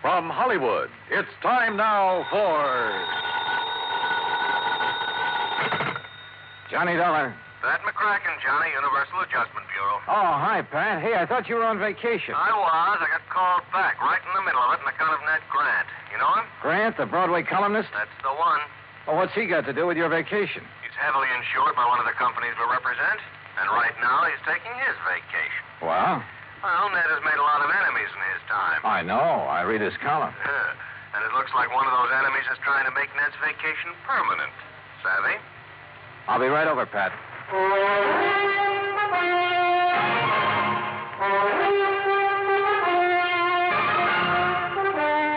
From Hollywood, it's time now for... Johnny Dollar. Pat McCracken, Johnny, Universal Adjustment Bureau. Oh, hi, Pat. Hey, I thought you were on vacation. I was. I got called back right in the middle of it on account of Ned Grant. You know him? Grant, the Broadway columnist? That's the one. Oh, what's he got to do with your vacation? He's heavily insured by one of the companies we represent, and right now he's taking his vacation. Well? Well, Ned has made a lot of enemies in his time. I know. I read his column. And it looks like one of those enemies is trying to make Ned's vacation permanent. Savvy? I'll be right over, Pat.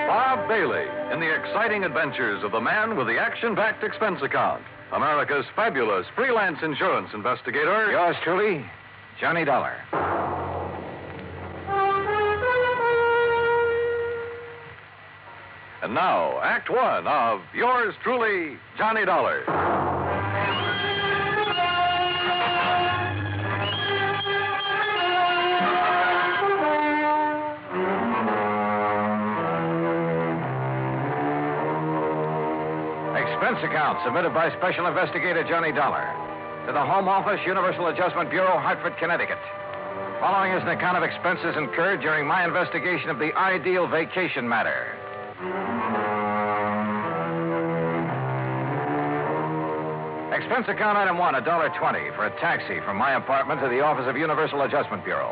Bob Bailey in the exciting adventures of the man with the action-packed expense account. America's fabulous freelance insurance investigator. Yours truly, Johnny Dollar. And now, Act One of yours truly, Johnny Dollar. Expense account submitted by Special Investigator Johnny Dollar to the Home Office, Universal Adjustment Bureau, Hartford, Connecticut. Following is an account of expenses incurred during my investigation of the ideal vacation matter. Expense account item one, $1.20 for a taxi from my apartment to the office of Universal Adjustment Bureau,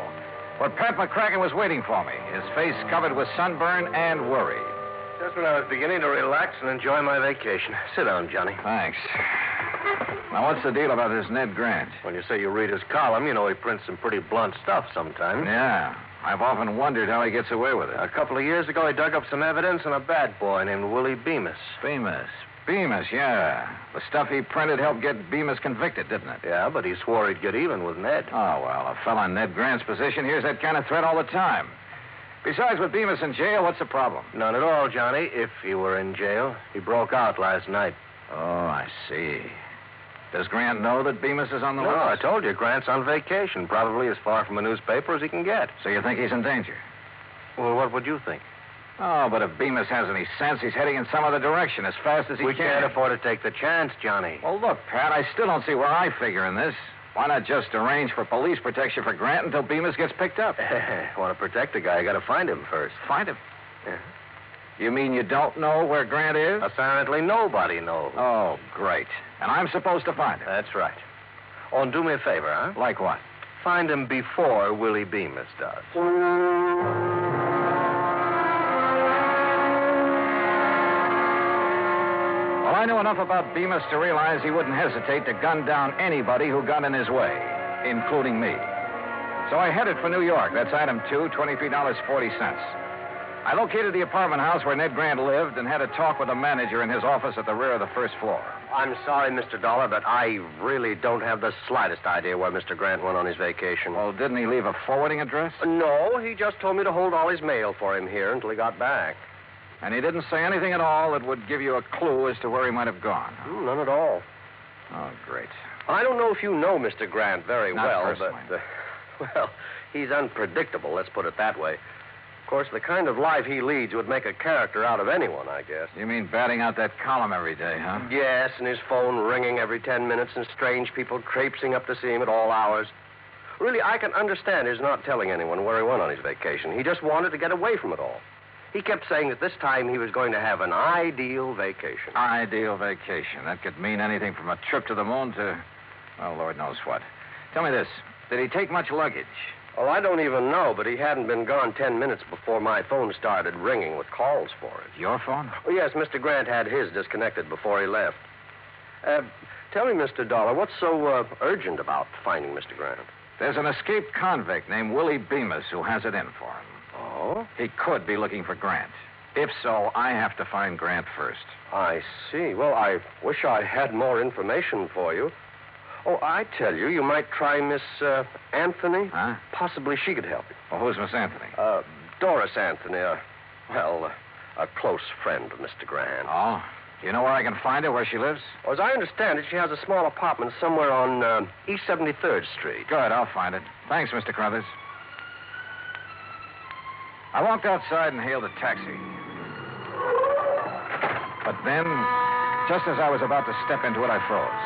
where Pat McCracken was waiting for me, his face covered with sunburn and worry. Just when I was beginning to relax and enjoy my vacation. Sit down, Johnny. Thanks. Now, what's the deal about this Ned Grant? When you say you read his column, you know he prints some pretty blunt stuff sometimes. Yeah. I've often wondered how he gets away with it. A couple of years ago, he dug up some evidence on a bad boy named Willie Bemis. Bemis, yeah. The stuff he printed helped get Bemis convicted, didn't it? Yeah, but he swore he'd get even with Ned. Oh, well, a fella in Ned Grant's position hears that kind of threat all the time. Besides, with Bemis in jail, what's the problem? None at all, Johnny, if he were in jail. He broke out last night. Oh, I see. Does Grant know that Bemis is on the No, loose? I told you, Grant's on vacation, probably as far from a newspaper as he can get. So you think he's in danger? Well, what would you think? Oh, but if Bemis has any sense, he's heading in some other direction as fast as he can. We can't afford to take the chance, Johnny. Well, look, Pat, I still don't see where I figure in this. Why not just arrange for police protection for Grant until Bemis gets picked up? Want to protect a guy, you got to find him first. Find him? Yeah. You mean you don't know where Grant is? Apparently nobody knows. Oh, great. And I'm supposed to find him? That's right. Oh, and do me a favor, huh? Like what? Find him before Willie Bemis does. Well, I knew enough about Bemis to realize he wouldn't hesitate to gun down anybody who got in his way, including me. So I headed for New York. That's item 2, $23.40. I located the apartment house where Ned Grant lived and had a talk with a manager in his office at the rear of the first floor. I'm sorry, Mr. Dollar, but I really don't have the slightest idea where Mr. Grant went on his vacation. Well, didn't he leave a forwarding address? No, he just told me to hold all his mail for him here until he got back. And he didn't say anything at all that would give you a clue as to where he might have gone? None at all. Oh, great. I don't know if you know Mr. Grant very Not well, personally. but, well, he's unpredictable, let's put it that way. Of course, the kind of life he leads would make a character out of anyone, I guess. You mean batting out that column every day, huh? Yes, and his phone ringing every 10 minutes and strange people traipsing up to see him at all hours. Really, I can understand his not telling anyone where he went on his vacation. He just wanted to get away from it all. He kept saying that this time he was going to have an ideal vacation. Ideal vacation. That could mean anything from a trip to the moon to, well, Lord knows what. Tell me this. Did he take much luggage? Oh, I don't even know, but he hadn't been gone 10 minutes before my phone started ringing with calls for it. Your phone? Oh, yes, Mr. Grant had his disconnected before he left. Tell me, Mr. Dollar, what's so urgent about finding Mr. Grant? There's an escaped convict named Willie Bemis who has it in for him. Oh? He could be looking for Grant. If so, I have to find Grant first. I see. Well, I wish I had more information for you. Oh, I tell you, you might try Miss Anthony. Huh? Possibly she could help you. Well, who's Miss Anthony? Doris Anthony, a close friend of Mr. Grant. Oh? Do you know where I can find her, where she lives? Well, as I understand it, she has a small apartment somewhere on East 73rd Street. Good, I'll find it. Thanks, Mr. Crothers. I walked outside and hailed a taxi. But then, just as I was about to step into it, I froze.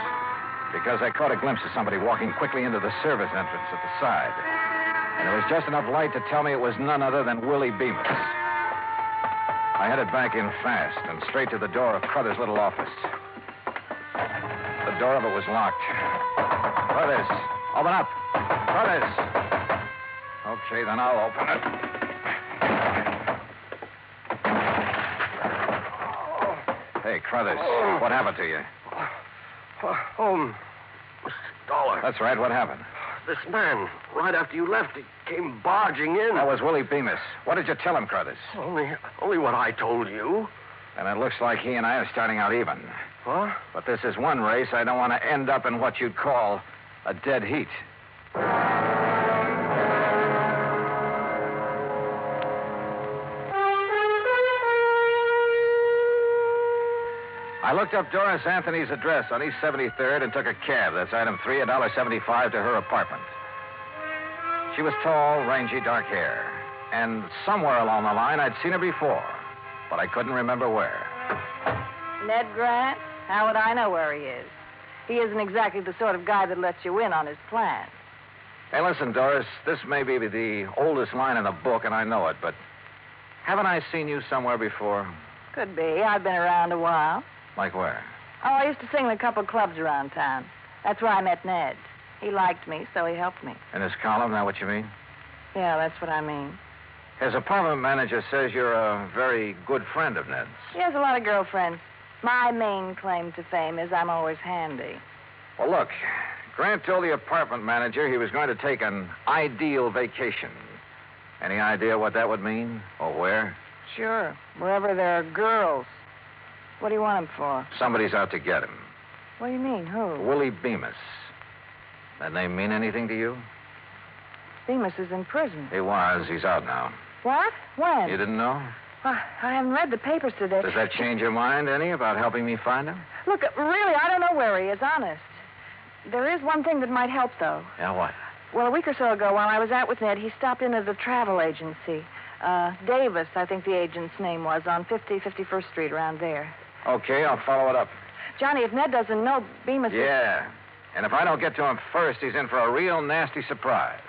Because I caught a glimpse of somebody walking quickly into the service entrance at the side. And there was just enough light to tell me it was none other than Willie Bemis. I headed back in fast and straight to the door of Crother's little office. The door of it was locked. Crothers, open up. Crothers. Okay, then I'll open it. Hey, Crothers, what happened to you? Mr. Dollar. That's right, what happened? This man, right after you left, he came barging in. That was Willie Bemis. What did you tell him, Crothers? Only what I told you. And it looks like he and I are starting out even. Huh? But this is one race I don't want to end up in what you'd call a dead heat. I looked up Doris Anthony's address on East 73rd and took a cab. That's item 3, $1.75 to her apartment. She was tall, rangy, dark hair. And somewhere along the line, I'd seen her before. But I couldn't remember where. Ned Grant? How would I know where he is? He isn't exactly the sort of guy that lets you in on his plan. Hey, listen, Doris, this may be the oldest line in the book, and I know it, but haven't I seen you somewhere before? Could be. I've been around a while. Like where? Oh, I used to sing in a couple of clubs around town. That's where I met Ned. He liked me, so he helped me. In his column, that what you mean? Yeah, that's what I mean. His apartment manager says you're a very good friend of Ned's. He has a lot of girlfriends. My main claim to fame is I'm always handy. Well, look, Grant told the apartment manager he was going to take an ideal vacation. Any idea what that would mean? Or where? Sure, wherever there are girls. What do you want him for? Somebody's out to get him. What do you mean, who? Willie Bemis. That name mean anything to you? Bemis is in prison. He was. He's out now. What? When? You didn't know? I haven't read the papers today. Does that change your mind any about helping me find him? Look, really, I don't know where he is, honest. There is one thing that might help, though. Yeah, what? Well, a week or so ago, while I was out with Ned, he stopped in at the travel agency. Davis, I think the agent's name was, on 51st Street, around there. Okay, I'll follow it up. Johnny, if Ned doesn't know, Bemis... Yeah, and if I don't get to him first, he's in for a real nasty surprise.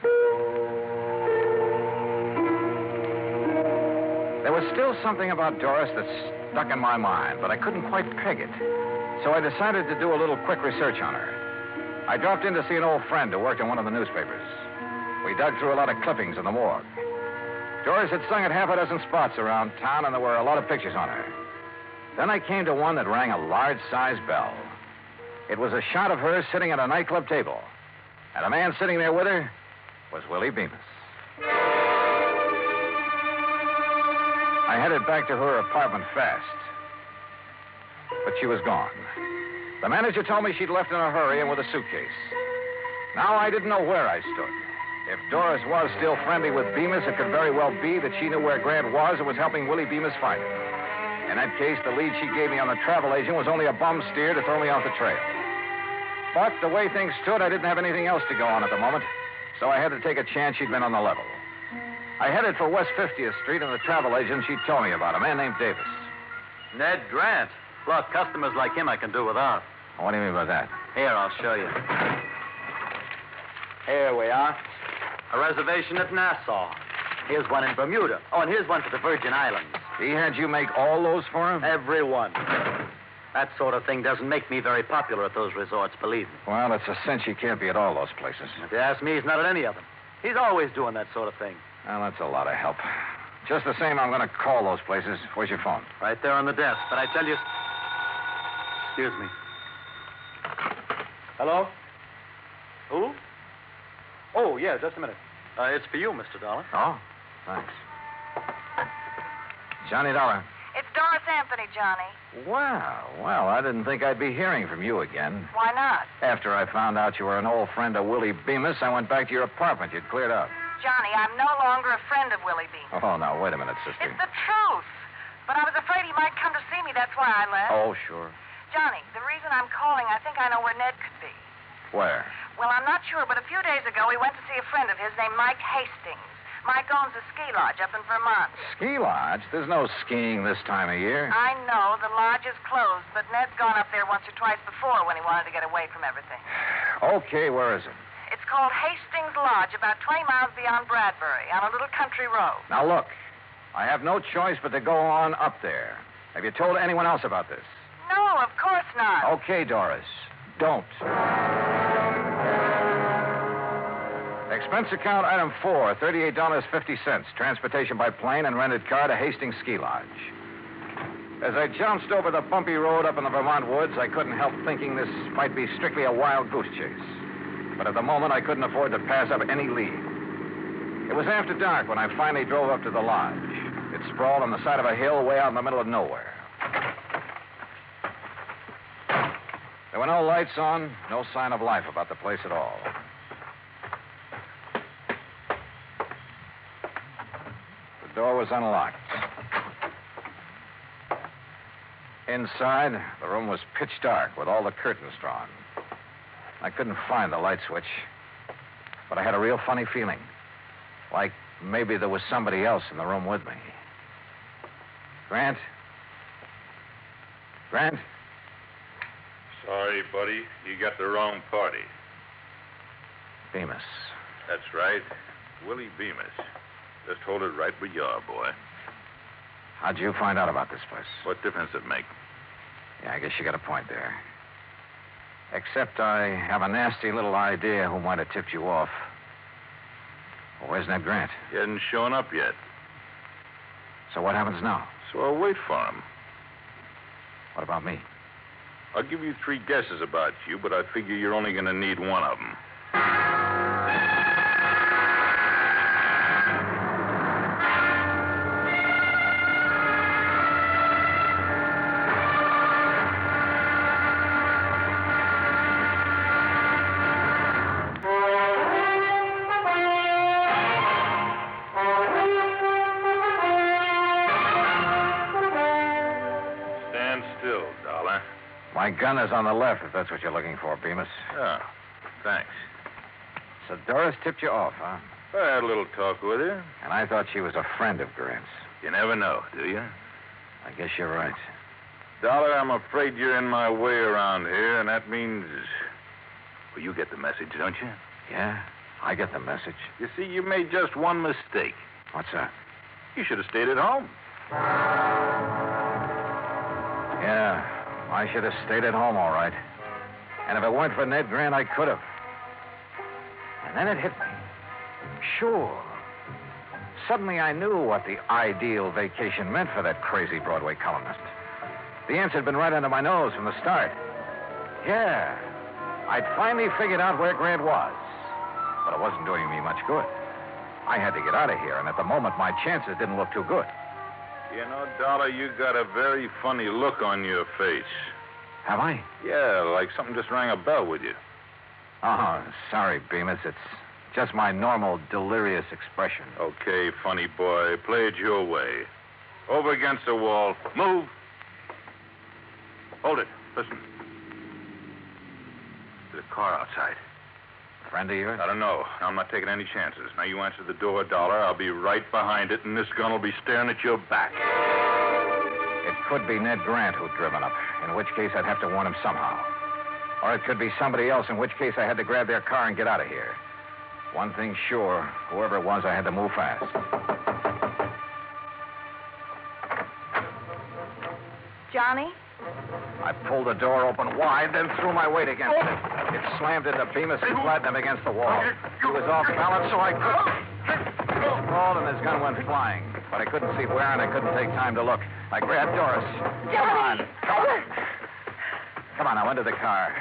There was still something about Doris that stuck in my mind, but I couldn't quite peg it. So I decided to do a little quick research on her. I dropped in to see an old friend who worked in one of the newspapers. We dug through a lot of clippings in the morgue. Doris had sung at half a dozen spots around town, and there were a lot of pictures on her. Then I came to one that rang a large-sized bell. It was a shot of her sitting at a nightclub table. And the man sitting there with her was Willie Bemis. I headed back to her apartment fast. But she was gone. The manager told me she'd left in a hurry and with a suitcase. Now I didn't know where I stood. If Doris was still friendly with Bemis, it could very well be that she knew where Grant was and was helping Willie Bemis find him. In that case, the lead she gave me on the travel agent was only a bum steer to throw me off the trail. But the way things stood, I didn't have anything else to go on at the moment, so I had to take a chance she'd been on the level. I headed for West 50th Street, and the travel agent she told me about, a man named Davis. Ned Grant. Look, customers like him I can do without. What do you mean by that? Here, I'll show you. Here we are. A reservation at Nassau. Here's one in Bermuda. Oh, and here's one for the Virgin Islands. He had you make all those for him? Every one. That sort of thing doesn't make me very popular at those resorts, believe me. Well, it's a cinch he can't be at all those places. If you ask me, he's not at any of them. He's always doing that sort of thing. Well, that's a lot of help. Just the same, I'm going to call those places. Where's your phone? Right there on the desk. But I tell you... Excuse me. Hello? Who? Oh, yeah, just a minute. It's for you, Mr. Dollar. Oh, thanks. Johnny Dollar. It's Doris Anthony, Johnny. Well, I didn't think I'd be hearing from you again. Why not? After I found out you were an old friend of Willie Bemis, I went back to your apartment. You'd cleared out. Johnny, I'm no longer a friend of Willie Bemis. Oh, now, wait a minute, sister. It's the truth. But I was afraid he might come to see me. That's why I left. Oh, sure. Johnny, the reason I'm calling, I think I know where Ned could be. Where? Well, I'm not sure, but a few days ago he went to see a friend of his named Mike Hastings. Mike owns a ski lodge up in Vermont. Ski lodge? There's no skiing this time of year. I know the lodge is closed, but Ned's gone up there once or twice before when he wanted to get away from everything. Okay, where is it? It's called Hastings Lodge, about 20 miles beyond Bradbury, on a little country road. Now, look, I have no choice but to go on up there. Have you told anyone else about this? No, of course not. Okay, Doris. Don't. Expense account item 4, $38.50. Transportation by plane and rented car to Hastings Ski Lodge. As I jounced over the bumpy road up in the Vermont woods, I couldn't help thinking this might be strictly a wild goose chase. But at the moment, I couldn't afford to pass up any lead. It was after dark when I finally drove up to the lodge. It sprawled on the side of a hill way out in the middle of nowhere. There were no lights on, no sign of life about the place at all. The door was unlocked. Inside, the room was pitch dark with all the curtains drawn. I couldn't find the light switch, but I had a real funny feeling. Like maybe there was somebody else in the room with me. Grant? Grant? Sorry, buddy. You got the wrong party. Bemis. That's right. Willie Bemis. Just hold it right where you are, boy. How'd you find out about this place? What difference does it make? Yeah, I guess you got a point there. Except I have a nasty little idea who might have tipped you off. Well, where's Ned Grant? He hasn't shown up yet. So what happens now? So I'll wait for him. What about me? I'll give you 3 guesses about you, but I figure you're only going to need one of them. My gun is on the left, if that's what you're looking for, Bemis. Oh, thanks. So Doris tipped you off, huh? I had a little talk with her. And I thought she was a friend of Grant's. You never know, do you? I guess you're right. Dollar, I'm afraid you're in my way around here, and that means... Well, you get the message, don't you? Yeah, I get the message. You see, you made just one mistake. What's that? You should have stayed at home. Yeah, I should have stayed at home, all right. And if it weren't for Ned Grant, I could have. And then it hit me. Sure. Suddenly I knew what the ideal vacation meant for that crazy Broadway columnist. The answer had been right under my nose from the start. Yeah, I'd finally figured out where Grant was. But it wasn't doing me much good. I had to get out of here, and at the moment, my chances didn't look too good. You know, Dollar, you got a very funny look on your face. Have I? Yeah, like something just rang a bell with you. Oh, sorry, Bemis. It's just my normal delirious expression. Okay, funny boy. Play it your way. Over against the wall. Move. Hold it. Listen. There's a car outside. Friend of yours? I don't know. I'm not taking any chances. Now, you answer the door, Dollar. I'll be right behind it, and this gun will be staring at your back. It could be Ned Grant who'd driven up, in which case I'd have to warn him somehow. Or it could be somebody else, in which case I had to grab their car and get out of here. One thing sure, whoever it was, I had to move fast. Johnny? I pulled the door open wide, then threw my weight against it. It slammed into Bemis and flattened him against the wall. He was off balance, so I He sprawled and his gun went flying. But I couldn't see where, and I couldn't take time to look. I grabbed Doris. Johnny! Come on, now, into the car.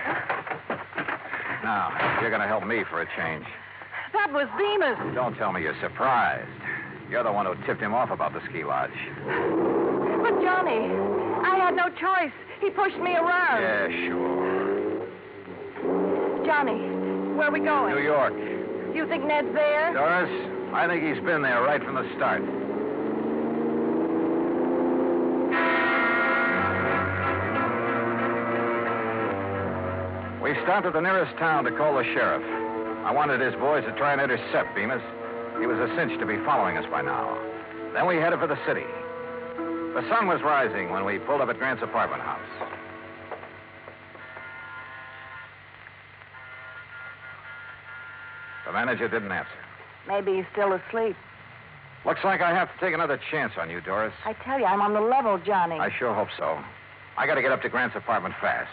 Now, you're going to help me for a change. That was Bemis. Don't tell me you're surprised. You're the one who tipped him off about the ski lodge. But, Johnny, I had no choice. He pushed me around. Yeah, sure. Johnny, where are we going? New York. You think Ned's there? Doris, I think he's been there right from the start. We stopped at the nearest town to call the sheriff. I wanted his boys to try and intercept Bemis. He was a cinch to be following us by now. Then we headed for the city. The sun was rising when we pulled up at Grant's apartment house. The manager didn't answer. Maybe he's still asleep. Looks like I have to take another chance on you, Doris. I tell you, I'm on the level, Johnny. I sure hope so. I got to get up to Grant's apartment fast.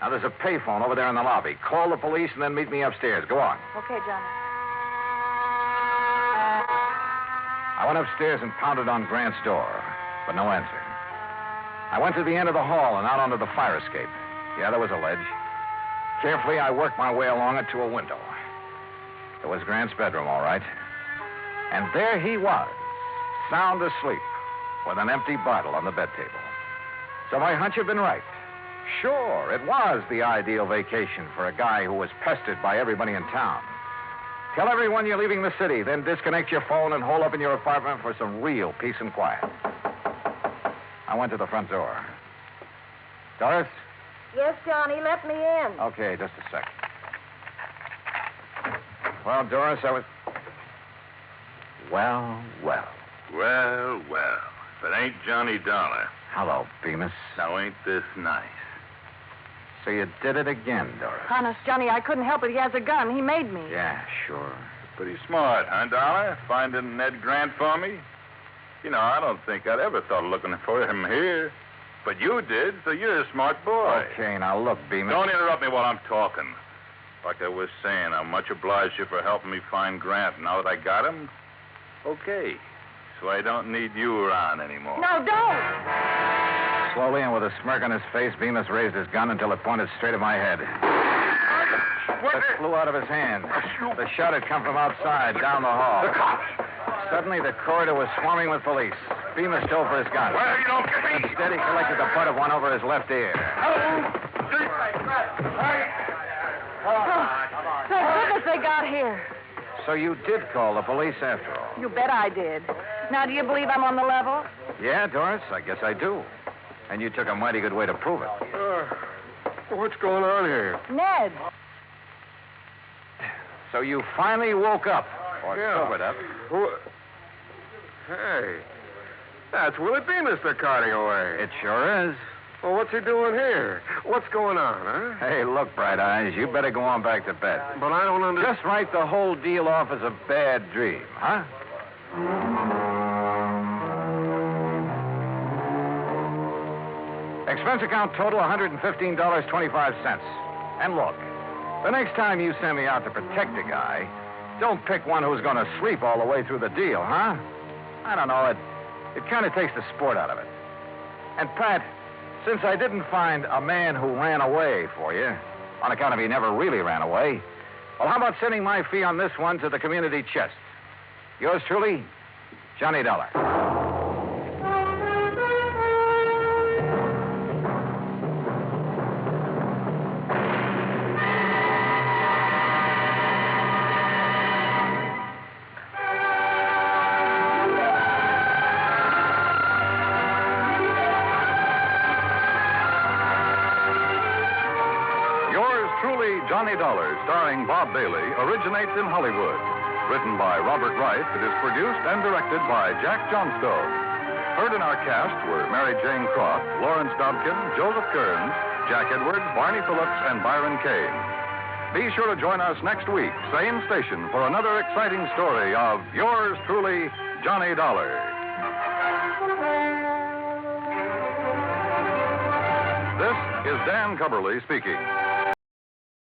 Now, there's a payphone over there in the lobby. Call the police and then meet me upstairs. Go on. Okay, Johnny. I went upstairs and pounded on Grant's door, but no answer. I went to the end of the hall and out onto the fire escape. Yeah, there was a ledge. Carefully, I worked my way along it to a window. It was Grant's bedroom, all right. And there he was, sound asleep, with an empty bottle on the bed table. So my hunch had been right. Sure, it was the ideal vacation for a guy who was pestered by everybody in town. Tell everyone you're leaving the city, then disconnect your phone and hole up in your apartment for some real peace and quiet. I went to the front door. Doris? Yes, Johnny, let me in. Okay, just a sec. Well, Doris, I was... Well. Well. If it ain't Johnny Dollar. Hello, Bemis. Now, ain't this nice? So you did it again, Doris. Honest, Johnny, I couldn't help it. He has a gun. He made me. Yeah, sure. Pretty smart, huh, Dollar? Finding Ned Grant for me? You know, I don't think I'd ever thought of looking for him here. But you did, so you're a smart boy. Okay, now look, Bemis. Don't interrupt me while I'm talking. Like I was saying, I'm much obliged you for helping me find Grant. Now that I got him, okay. So I don't need you around anymore. No, don't! Slowly and with a smirk on his face, Bemis raised his gun until it pointed straight at my head. It flew out of his hand. The shot had come from outside, down the hall. The cops! Suddenly, the corridor was swarming with police. Bemis dove for his gun. Well, you don't get me! Instead, he collected the butt of one over his left ear. Thank goodness they got here. So you did call the police after all? You bet I did. Now, do you believe I'm on the level? Yeah, Doris, I guess I do. And you took a mighty good way to prove it. What's going on here? Ned. So you finally woke up. Or Yeah. sobered up. Hey, that's Willie Bemis they're carting away. It sure is. Well, what's he doing here? What's going on, huh? Hey, look, Bright Eyes, you better go on back to bed. But I don't understand. Just write the whole deal off as a bad dream, huh? Expense account total $115.25. And look, the next time you send me out to protect a guy, don't pick one who's going to sleep all the way through the deal, huh? I don't know, it kind of takes the sport out of it. And Pat, since I didn't find a man who ran away for you, on account of he never really ran away, well, how about sending my fee on this one to the community chest? Yours truly, Johnny Dollar. Johnny Dollar, starring Bob Bailey, originates in Hollywood. Written by Robert Wright, it is produced and directed by Jack Johnstone. Heard in our cast were Mary Jane Croft, Lawrence Dobkin, Joseph Kearns, Jack Edwards, Barney Phillips, and Byron Kane. Be sure to join us next week, same station, for another exciting story of yours truly, Johnny Dollar. This is Dan Cubberly speaking.